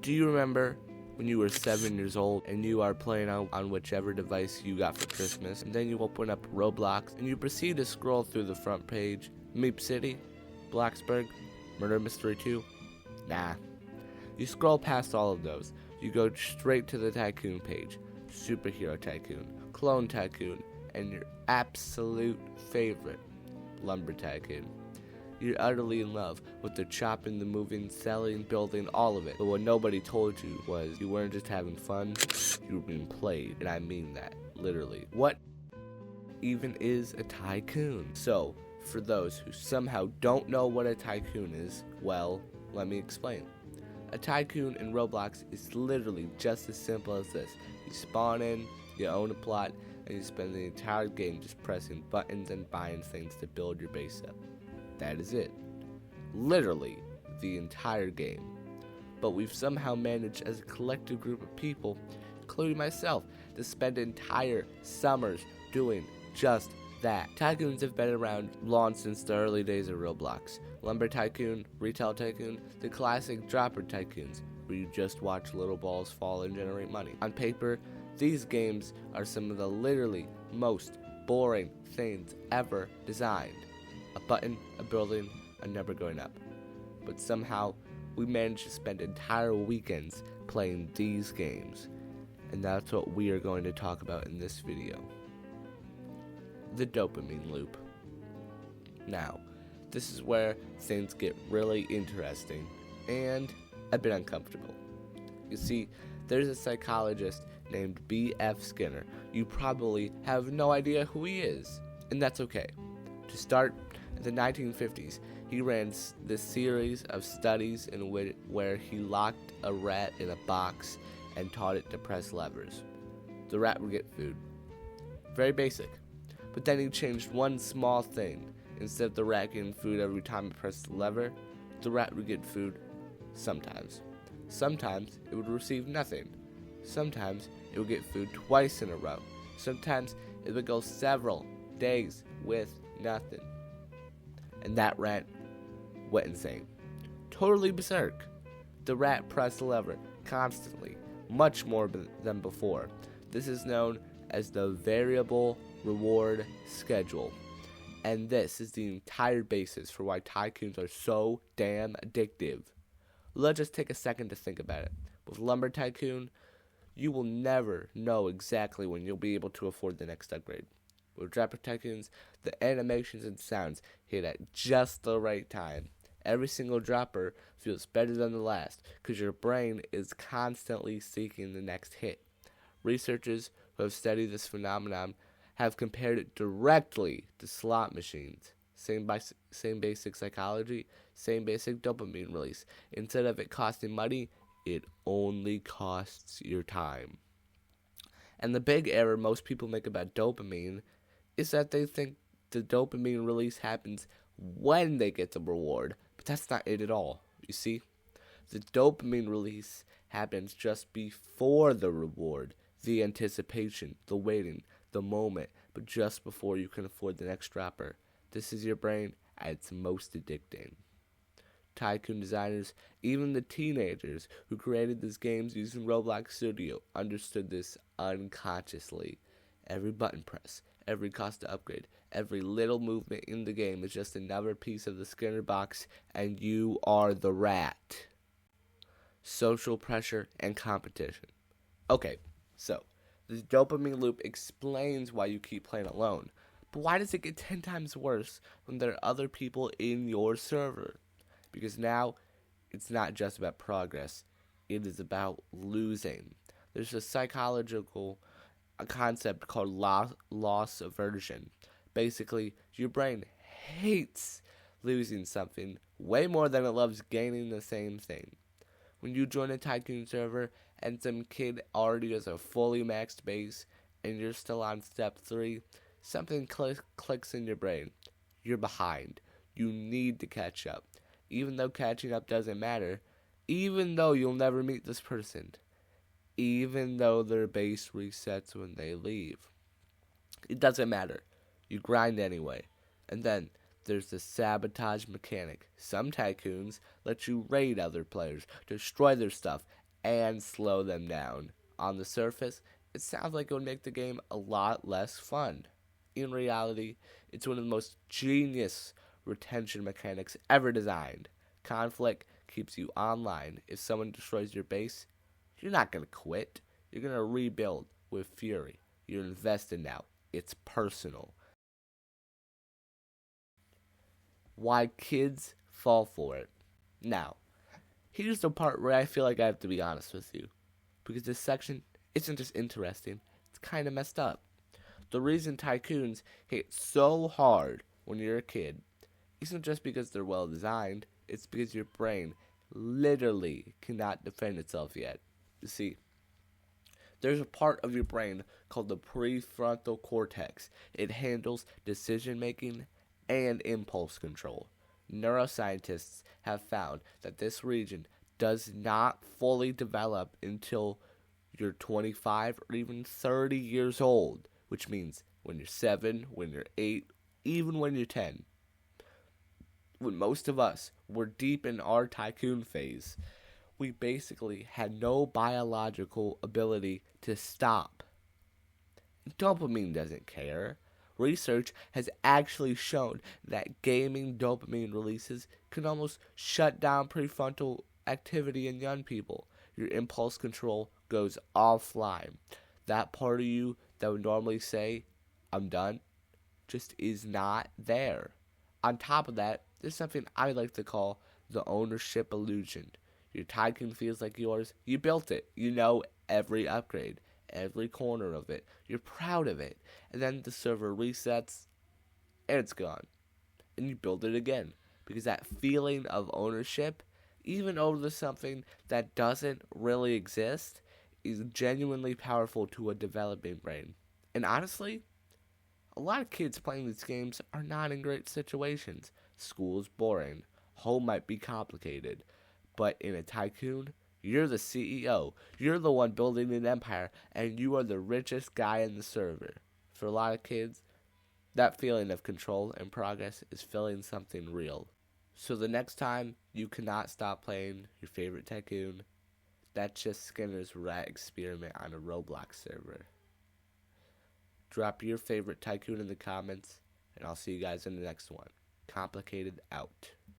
Do you remember when you were 7 years old and you are playing on whichever device you got for Christmas, and then you open up Roblox and you proceed to scroll through the front page? Meep City, Blacksburg, Murder Mystery 2? Nah. You scroll past all of those. You go straight to the Tycoon page. Superhero Tycoon, Clone Tycoon, and your absolute favorite, Lumber Tycoon. You're utterly in love with the chopping, the moving, selling, building, all of it. But what nobody told you was you weren't just having fun, you were being played. And I mean that, literally. What even is a tycoon? So, for those who somehow don't know what a tycoon is, well, let me explain. A tycoon in Roblox is literally just as simple as this. You spawn in, you own a plot, and you spend the entire game just pressing buttons and buying things to build your base up. That is it. Literally, the entire game. But we've somehow managed as a collective group of people, including myself, to spend entire summers doing just that. Tycoons have been around long since the early days of Roblox. Lumber Tycoon, Retail Tycoon, the classic dropper tycoons, where you just watch little balls fall and generate money. On paper, these games are some of the literally most boring things ever designed. A button, a building, a number going up. But somehow, we managed to spend entire weekends playing these games. And that's what we are going to talk about in this video. The dopamine loop. Now, this is where things get really interesting and a bit uncomfortable. You see, there's a psychologist named B.F. Skinner. You probably have no idea who he is, and that's okay. To start, in the 1950s, he ran this series of studies in where he locked a rat in a box and taught it to press levers. The rat would get food. Very basic. But then he changed one small thing. Instead of the rat getting food every time it pressed the lever, the rat would get food sometimes. Sometimes it would receive nothing. Sometimes it would get food twice in a row. Sometimes it would go several days with nothing. And that rat went insane. Totally berserk. The rat pressed the lever constantly, much more than before. This is known as the variable reward schedule. And this is the entire basis for why tycoons are so damn addictive. Let's just take a second to think about it. With Lumber Tycoon, you will never know exactly when you'll be able to afford the next upgrade. With Dropper Tycoons, the animations and sounds hit at just the right time. Every single dropper feels better than the last because your brain is constantly seeking the next hit. Researchers who have studied this phenomenon have compared it directly to slot machines. Same basic psychology, same basic dopamine release. Instead of it costing money, it only costs your time. And the big error most people make about dopamine is that they think the dopamine release happens when they get the reward, but that's not it at all. You see, the dopamine release happens just before the reward, the anticipation, the waiting, the moment, but just before you can afford the next dropper. This is your brain at its most addicting. Tycoon designers, even the teenagers who created these games using Roblox Studio, understood this unconsciously. Every button press, every cost to upgrade, every little movement in the game is just another piece of the Skinner box, and you are the rat. Social pressure and competition. Okay, so the dopamine loop explains why you keep playing alone. But why does it get 10 times worse when there are other people in your server? Because now, it's not just about progress. It is about losing. There's a psychological concept called loss aversion. Basically, your brain hates losing something way more than it loves gaining the same thing. When you join a Tycoon server and some kid already has a fully maxed base and you're still on step 3, something clicks in your brain. You're behind. You need to catch up. Even though catching up doesn't matter, even though you'll never meet this person, even though their base resets when they leave. It doesn't matter. You grind anyway. And then there's the sabotage mechanic. Some tycoons let you raid other players, destroy their stuff, and slow them down. On the surface, it sounds like it would make the game a lot less fun. In reality, it's one of the most genius retention mechanics ever designed. Conflict keeps you online. If someone destroys your base, you're not going to quit. You're going to rebuild with fury. You're invested now. It's personal. Why kids fall for it. Now, here's the part where I feel like I have to be honest with you. Because this section isn't just interesting, it's kind of messed up. The reason tycoons hit so hard when you're a kid isn't just because they're well designed, it's because your brain literally cannot defend itself yet. You see, there's a part of your brain called the prefrontal cortex. It handles decision making and impulse control. Neuroscientists have found that this region does not fully develop until you're 25 or even 30 years old, which means when you're 7, when you're 8, even when you're 10. When most of us were deep in our tycoon phase, we basically had no biological ability to stop. Dopamine doesn't care. Research has actually shown that gaming dopamine releases can almost shut down prefrontal activity in young people. Your impulse control goes offline. That part of you that would normally say, I'm done, just is not there. On top of that, there's something I like to call the ownership illusion. Your tycoon feels like yours. You built it. You know every upgrade, every corner of it. You're proud of it. And then the server resets, and it's gone. And you build it again. Because that feeling of ownership, even over something that doesn't really exist, is genuinely powerful to a developing brain. And honestly, a lot of kids playing these games are not in great situations. School's boring. Home might be complicated. But in a tycoon, you're the CEO. You're the one building an empire, and you are the richest guy in the server. For a lot of kids, that feeling of control and progress is feeling something real. So the next time you cannot stop playing your favorite tycoon, that's just Skinner's rat experiment on a Roblox server. Drop your favorite tycoon in the comments, and I'll see you guys in the next one. Complicated out.